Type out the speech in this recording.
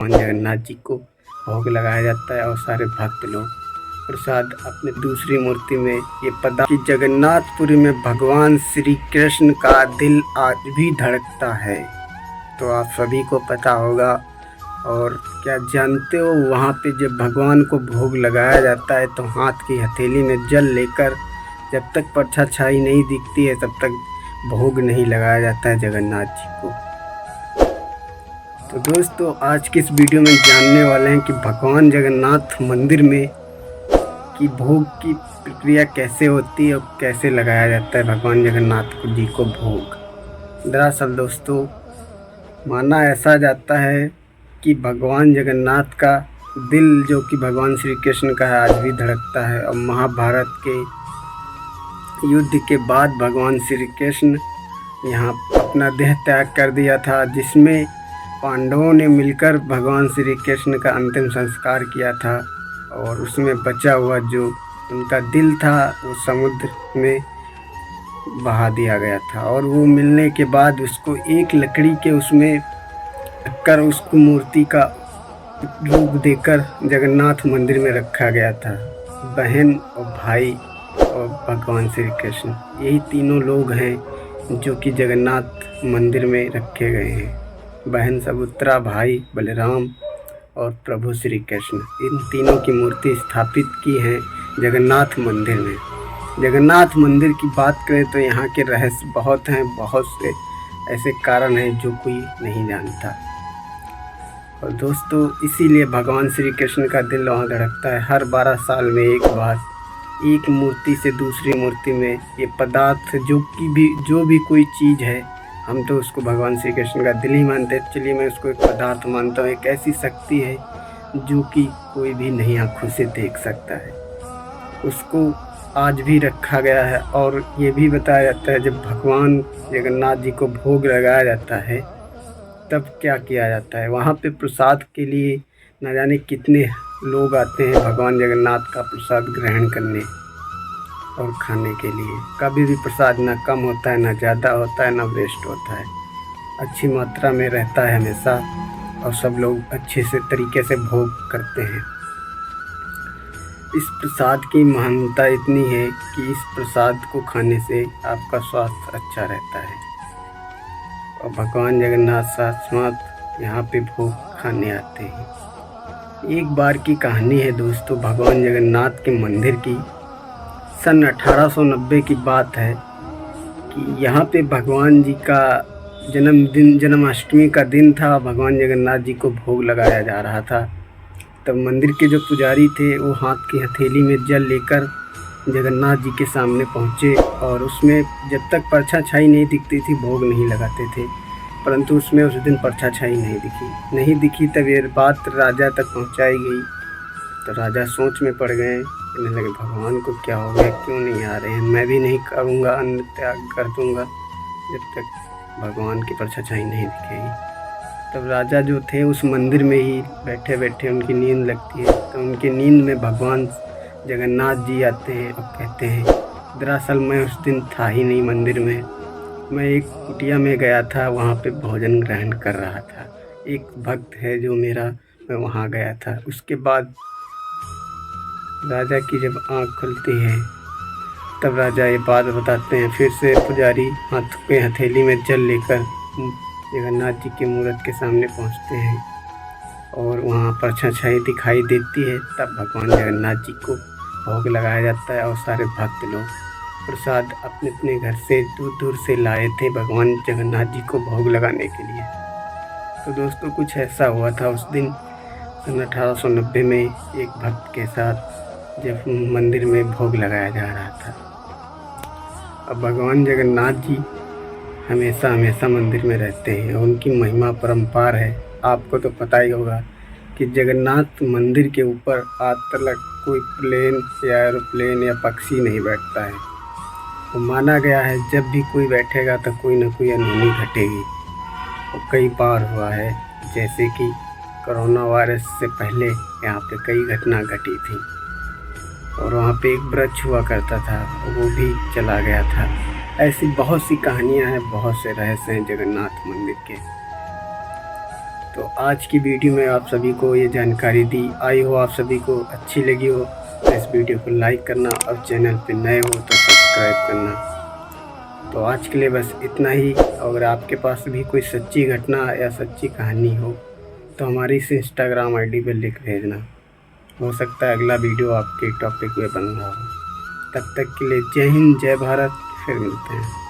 भगवान जगन्नाथ जी को भोग लगाया जाता है और सारे भक्त लोग प्रसाद अपने दूसरी मूर्ति में ये पता कि जगन्नाथपुरी में भगवान श्री कृष्ण का दिल आज भी धड़कता है। तो आप सभी को पता होगा। और क्या जानते हो, वहाँ पे जब भगवान को भोग लगाया जाता है तो हाथ की हथेली में जल लेकर जब तक परछाई नहीं दिखती है तब तक भोग नहीं लगाया जाता है जगन्नाथ जी को। तो दोस्तों, आज के इस वीडियो में जानने वाले हैं कि भगवान जगन्नाथ मंदिर में कि भोग की प्रक्रिया कैसे होती है और कैसे लगाया जाता है भगवान जगन्नाथ जी को भोग। दरअसल दोस्तों, माना ऐसा जाता है कि भगवान जगन्नाथ का दिल जो कि भगवान श्री कृष्ण का है आज भी धड़कता है। और महाभारत के युद्ध के बाद भगवान श्री कृष्ण यहाँ अपना देह त्याग कर दिया था, जिसमें पांडवों ने मिलकर भगवान श्री कृष्ण का अंतिम संस्कार किया था। और उसमें बचा हुआ जो उनका दिल था वो समुद्र में बहा दिया गया था। और वो मिलने के बाद उसको एक लकड़ी के उसमें रखकर उसको मूर्ति का रूप देकर जगन्नाथ मंदिर में रखा गया था। बहन और भाई और भगवान श्री कृष्ण, यही तीनों लोग हैं जो कि जगन्नाथ मंदिर में रखे गए हैं। बहन सुभद्रा, भाई बलराम और प्रभु श्री कृष्ण, इन तीनों की मूर्ति स्थापित की है जगन्नाथ मंदिर में। जगन्नाथ मंदिर की बात करें तो यहाँ के रहस्य बहुत हैं, बहुत से ऐसे कारण हैं जो कोई नहीं जानता। और दोस्तों, इसीलिए भगवान श्री कृष्ण का दिल वहाँ धड़कता है। हर 12 साल में एक बार एक मूर्ति से दूसरी मूर्ति में ये पदार्थ जो भी कोई चीज़ है, हम तो उसको भगवान श्री कृष्ण का दिल ही मानते हैं। चलिए, मैं उसको एक पदार्थ मानता हूँ। एक ऐसी शक्ति है जो कि कोई भी नहीं आँखों से देख सकता है, उसको आज भी रखा गया है। और ये भी बताया जाता है जब भगवान जगन्नाथ जी को भोग लगाया जाता है तब क्या किया जाता है। वहाँ पे प्रसाद के लिए न जाने कितने लोग आते हैं भगवान जगन्नाथ का प्रसाद ग्रहण करने और खाने के लिए। कभी भी प्रसाद ना कम होता है, ना ज़्यादा होता है, ना वेस्ट होता है, अच्छी मात्रा में रहता है हमेशा। और सब लोग अच्छे से तरीके से भोग करते हैं। इस प्रसाद की महानता इतनी है कि इस प्रसाद को खाने से आपका स्वास्थ्य अच्छा रहता है। और भगवान जगन्नाथ साक्षात यहाँ पे भोग खाने आते हैं। एक बार की कहानी है दोस्तों, भगवान जगन्नाथ के मंदिर की। सन 1890 की बात है कि यहाँ पे भगवान जी का जन्माष्टमी का दिन था। भगवान जगन्नाथ जी को भोग लगाया जा रहा था। तब मंदिर के जो पुजारी थे वो हाथ की हथेली में जल लेकर जगन्नाथ जी के सामने पहुँचे। और उसमें जब तक परछाई नहीं दिखती थी भोग नहीं लगाते थे। परंतु उसमें उस दिन परछाई नहीं दिखी। तब ये बात राजा तक पहुँचाई गई। तो राजा सोच में पड़ गए, कहने लगे भगवान को क्या हो गया, क्यों नहीं आ रहे हैं। मैं भी नहीं करूँगा, अन्न त्याग कर दूँगा जब तक भगवान की परछाई नहीं दिखेगी। तब राजा जो थे उस मंदिर में ही बैठे बैठे उनकी नींद लगती है। तो उनकी नींद में भगवान जगन्नाथ जी आते हैं और कहते हैं, दरअसल मैं उस दिन था ही नहीं मंदिर में, मैं एक कुटिया में गया था, वहाँ पे भोजन ग्रहण कर रहा था। एक भक्त है जो मेरा, मैं वहाँ गया था। उसके बाद राजा की जब आँख खुलती है तब राजा ये बात बताते हैं। फिर से पुजारी हाथ पे हथेली में जल लेकर जगन्नाथ जी की मूर्त के सामने पहुंचते हैं और वहाँ परछाई दिखाई देती है। तब भगवान जगन्नाथ जी को भोग लगाया जाता है। और सारे भक्त लोग प्रसाद अपने अपने घर से दूर दूर से लाए थे भगवान जगन्नाथ जी को भोग लगाने के लिए। तो दोस्तों, कुछ ऐसा हुआ था उस दिन सन 1890 में एक भक्त के साथ जब मंदिर में भोग लगाया जा रहा था। अब भगवान जगन्नाथ जी हमेशा मंदिर में रहते हैं। उनकी महिमा परम्पार है। आपको तो पता ही होगा कि जगन्नाथ मंदिर के ऊपर आज तक कोई प्लेन या एरोप्लेन या पक्षी नहीं बैठता है। तो माना गया है जब भी कोई बैठेगा तो कोई ना कोई अनहोनी घटेगी। और कई बार हुआ है, जैसे कि कोरोना वायरस से पहले यहाँ पे कई घटना घटी थी। और वहाँ पे एक वृक्ष हुआ करता था, वो भी चला गया था। ऐसी बहुत सी कहानियाँ हैं, बहुत से रहस्य हैं जगन्नाथ मंदिर के। तो आज की वीडियो में आप सभी को ये जानकारी दी, आई हो आप सभी को अच्छी लगी हो तो इस वीडियो को लाइक करना और चैनल पे नए हो तो सब्सक्राइब करना। तो आज के लिए बस इतना ही। अगर आपके पास भी कोई सच्ची घटना या सच्ची कहानी हो तो हमारी इस इंस्टाग्राम आईडी पे लिख भेजना। हो सकता है अगला वीडियो आपके टॉपिक पे बन रहा हो। तब तक के लिए जय हिंद, जय भारत। फिर मिलते हैं।